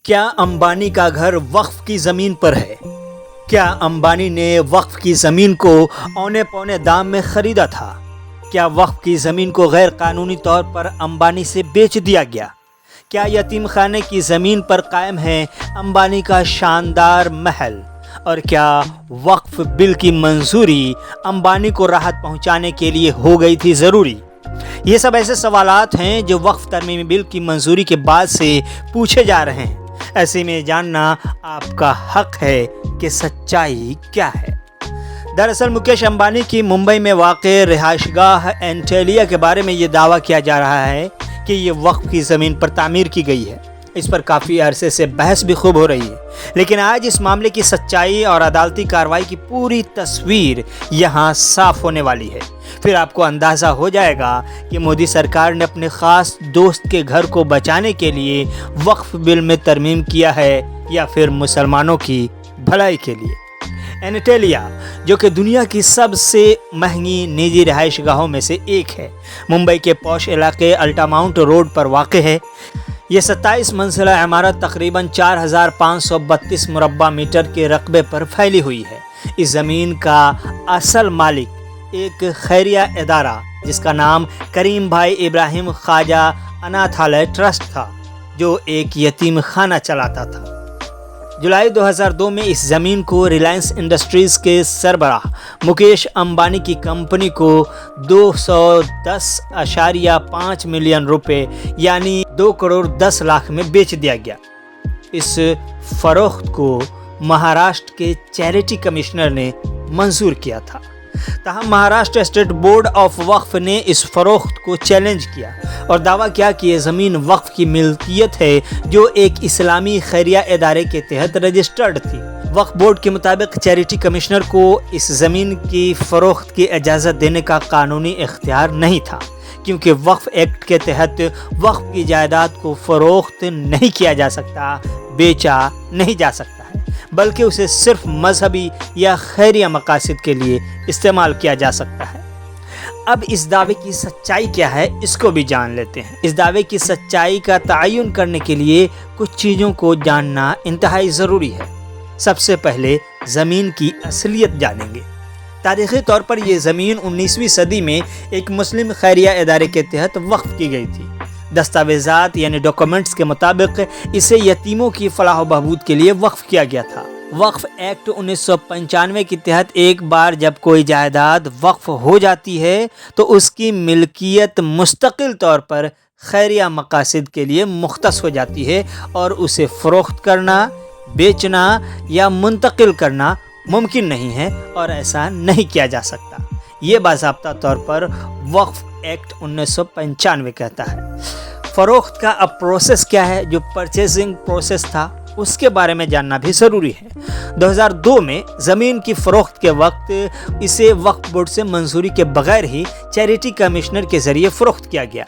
کیا امبانی کا گھر وقف کی زمین پر ہے؟ کیا امبانی نے وقف کی زمین کو اونے پونے دام میں خریدا تھا؟ کیا وقف کی زمین کو غیر قانونی طور پر امبانی سے بیچ دیا گیا؟ کیا یتیم خانے کی زمین پر قائم ہے امبانی کا شاندار محل؟ اور کیا وقف بل کی منظوری امبانی کو راحت پہنچانے کے لیے ہو گئی تھی ضروری؟ یہ سب ایسے سوالات ہیں جو وقف ترمیمی بل کی منظوری کے بعد سے پوچھے جا رہے ہیں۔ ایسے میں جاننا آپ کا حق ہے کہ سچائی کیا ہے۔ دراصل مکیش امبانی کی ممبئی میں واقع رہائش گاہ اینٹیلیا کے بارے میں یہ دعویٰ کیا جا رہا ہے کہ یہ وقف کی زمین پر تعمیر کی گئی ہے۔ اس پر کافی عرصے سے بحث بھی خوب ہو رہی ہے، لیکن آج اس معاملے کی سچائی اور عدالتی کارروائی کی پوری تصویر یہاں صاف ہونے والی ہے۔ پھر آپ کو اندازہ ہو جائے گا کہ مودی سرکار نے اپنے خاص دوست کے گھر کو بچانے کے لیے وقف بل میں ترمیم کیا ہے یا پھر مسلمانوں کی بھلائی کے لیے۔ اینٹیلیا، جو کہ دنیا کی سب سے مہنگی نجی رہائش گاہوں میں سے ایک ہے، ممبئی کے پوش علاقے الٹاماؤنٹ روڈ پر واقع ہے۔ یہ 27 منزلہ عمارت تقریباً 4532 مربع میٹر کے رقبے پر پھیلی ہوئی ہے۔ اس زمین کا اصل مالک ایک خیریہ ادارہ جس کا نام کریم بھائی ابراہیم خواجہ اناتھالیہ ٹرسٹ تھا، جو ایک یتیم خانہ چلاتا تھا۔ جولائی 2002 میں اس زمین کو ریلائنس انڈسٹریز کے سربراہ مکیش امبانی کی کمپنی کو 210.5 ملین روپے یعنی 2 کروڑ 10 لاکھ میں بیچ دیا گیا۔ اس فروخت کو مہاراشٹر کے چیریٹی کمشنر نے منظور کیا تھا، تاہم مہاراشٹر اسٹیٹ بورڈ آف وقف نے اس فروخت کو چیلنج کیا اور دعویٰ کیا کہ یہ زمین وقف کی ملکیت ہے جو ایک اسلامی خیریہ ادارے کے تحت رجسٹرڈ تھی۔ وقف بورڈ کے مطابق چیریٹی کمشنر کو اس زمین کی فروخت کی اجازت دینے کا قانونی اختیار نہیں تھا، کیونکہ وقف ایکٹ کے تحت وقف کی جائیداد کو فروخت نہیں کیا جا سکتا، بیچا نہیں جا سکتا ہے، بلکہ اسے صرف مذہبی یا خیریہ مقاصد کے لیے استعمال کیا جا سکتا ہے۔ اب اس دعوے کی سچائی کیا ہے، اس کو بھی جان لیتے ہیں۔ اس دعوے کی سچائی کا تعین کرنے کے لیے کچھ چیزوں کو جاننا انتہائی ضروری ہے۔ سب سے پہلے زمین کی اصلیت جانیں گے۔ تاریخی طور پر یہ زمین 19ویں صدی میں ایک مسلم خیریہ ادارے کے تحت وقف کی گئی تھی۔ دستاویزات یعنی ڈاکومنٹس کے مطابق اسے یتیموں کی فلاح و بہبود کے لیے وقف کیا گیا تھا۔ وقف ایکٹ 1995 کے تحت ایک بار جب کوئی جائیداد وقف ہو جاتی ہے تو اس کی ملکیت مستقل طور پر خیریہ مقاصد کے لیے مختص ہو جاتی ہے اور اسے فروخت کرنا، بیچنا یا منتقل کرنا ممکن نہیں ہے اور ایسا نہیں کیا جا سکتا۔ یہ باضابطہ طور پر وقف ایکٹ 1995 کہتا ہے۔ فروخت کا اب پروسیس کیا ہے، جو پرچیزنگ پروسیس تھا اس کے بارے میں جاننا بھی ضروری ہے۔ 2002 میں زمین کی فروخت کے وقت اسے وقف بورڈ سے منظوری کے بغیر ہی چیریٹی کمشنر کے ذریعے فروخت کیا گیا۔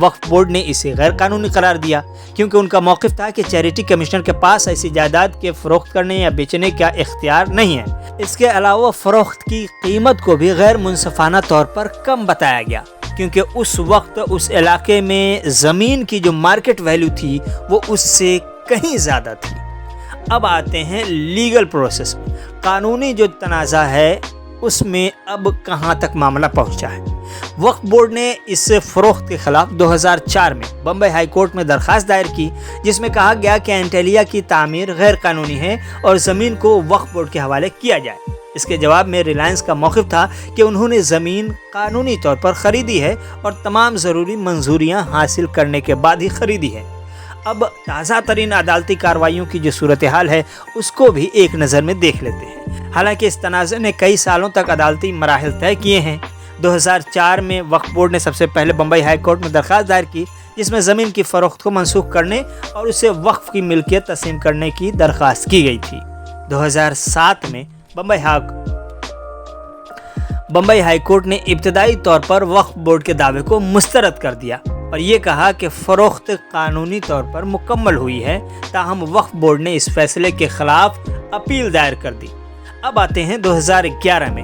وقف بورڈ نے اسے غیر قانونی قرار دیا کیونکہ ان کا موقف تھا کہ چیریٹی کمشنر کے پاس ایسی جائیداد کے فروخت کرنے یا بیچنے کا اختیار نہیں ہے۔ اس کے علاوہ فروخت کی قیمت کو بھی غیر منصفانہ طور پر کم بتایا گیا، کیونکہ اس وقت اس علاقے میں زمین کی جو مارکیٹ ویلیو تھی وہ اس سے کہیں زیادہ تھی۔ اب آتے ہیں لیگل پروسیس میں۔ قانونی جو تنازع ہے اس میں اب کہاں تک معاملہ پہنچا ہے۔ وقف بورڈ نے اس فروخت کے خلاف 2004 میں بمبئی ہائی کورٹ میں درخواست دائر کی، جس میں کہا گیا کہ اینٹیلیا کی تعمیر غیر قانونی ہے اور زمین کو وقف بورڈ کے حوالے کیا جائے۔ اس کے جواب میں ریلائنس کا موقف تھا کہ انہوں نے زمین قانونی طور پر خریدی ہے اور تمام ضروری منظوریاں حاصل کرنے کے بعد ہی خریدی ہے۔ اب تازہ ترین عدالتی کارروائیوں کی جو صورتحال ہے اس کو بھی ایک نظر میں دیکھ لیتے ہیں۔ حالانکہ اس تنازع نے کئی سالوں تک عدالتی مراحل طے کیے ہیں۔ 2004 میں وقف بورڈ نے سب سے پہلے بمبئی ہائی کورٹ میں درخواست دائر کی، جس میں زمین کی فروخت کو منسوخ کرنے اور اسے وقف کی ملکیت تسلیم کرنے کی درخواست کی گئی تھی۔ 2007 میں بمبئی ہائی کورٹ نے ابتدائی طور پر وقف بورڈ کے دعوے کو مسترد کر دیا اور یہ کہا کہ فروخت قانونی طور پر مکمل ہوئی ہے، تاہم وقف بورڈ نے اس فیصلے کے خلاف اپیل دائر کر دی۔ اب آتے ہیں 2011 میں